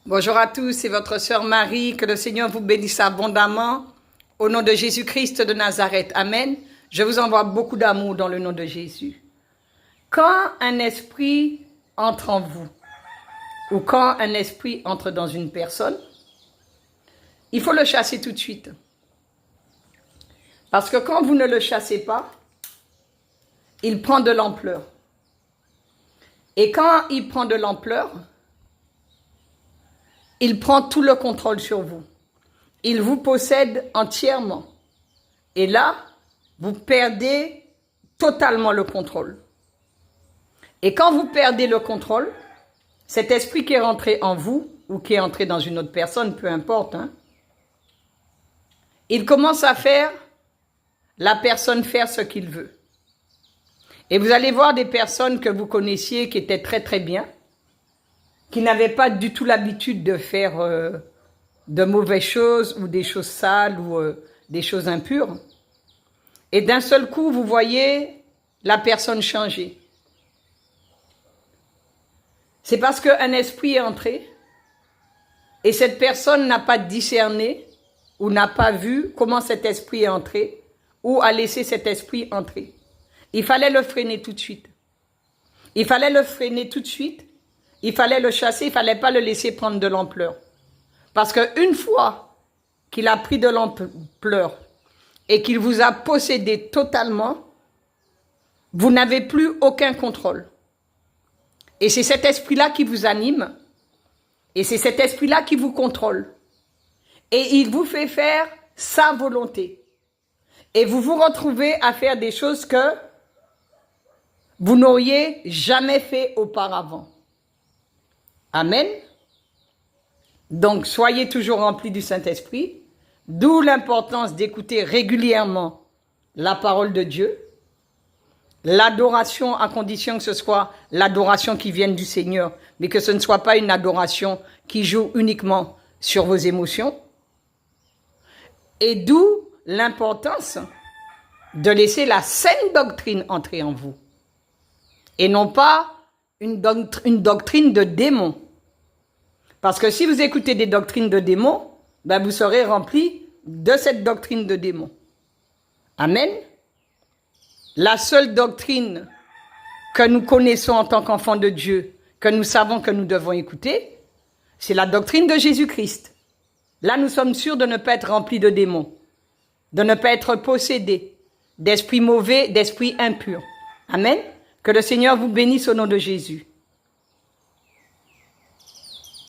Bonjour à tous, c'est votre sœur Marie, que le Seigneur vous bénisse abondamment, au nom de Jésus-Christ de Nazareth. Amen. Je vous envoie beaucoup d'amour dans le nom de Jésus. Quand un esprit entre en vous, ou quand un esprit entre dans une personne, il faut le chasser tout de suite. Parce que quand vous ne le chassez pas, il prend de l'ampleur. Et quand il prend de l'ampleur, il prend tout le contrôle sur vous. Il vous possède entièrement. Et là, vous perdez totalement le contrôle. Et quand vous perdez le contrôle, cet esprit qui est rentré en vous, ou qui est entré dans une autre personne, peu importe, il commence à faire la personne faire ce qu'il veut. Et vous allez voir des personnes que vous connaissiez qui étaient très très bien, qui n'avaient pas du tout l'habitude de faire de mauvaises choses ou des choses sales ou des choses impures. Et d'un seul coup, vous voyez la personne changer. C'est parce qu'un esprit est entré et cette personne n'a pas discerné ou n'a pas vu comment cet esprit est entré ou a laissé cet esprit entrer. Il fallait le freiner tout de suite. Il fallait le freiner tout de suite. Il fallait le chasser, il ne fallait pas le laisser prendre de l'ampleur. Parce qu'une fois qu'il a pris de l'ampleur et qu'il vous a possédé totalement, vous n'avez plus aucun contrôle. Et c'est cet esprit-là qui vous anime et c'est cet esprit-là qui vous contrôle. Et il vous fait faire sa volonté. Et vous vous retrouvez à faire des choses que vous n'auriez jamais fait auparavant. Amen. Donc, soyez toujours remplis du Saint-Esprit, d'où l'importance d'écouter régulièrement la parole de Dieu, l'adoration à condition que ce soit l'adoration qui vienne du Seigneur, mais que ce ne soit pas une adoration qui joue uniquement sur vos émotions. Et d'où l'importance de laisser la saine doctrine entrer en vous, et non pas une doctrine de démons. Parce que si vous écoutez des doctrines de démons, ben vous serez rempli de cette doctrine de démons. Amen. La seule doctrine que nous connaissons en tant qu'enfants de Dieu, que nous savons que nous devons écouter, c'est la doctrine de Jésus-Christ. Là, nous sommes sûrs de ne pas être remplis de démons, de ne pas être possédés d'esprits mauvais, d'esprits impurs. Amen. Que le Seigneur vous bénisse au nom de Jésus.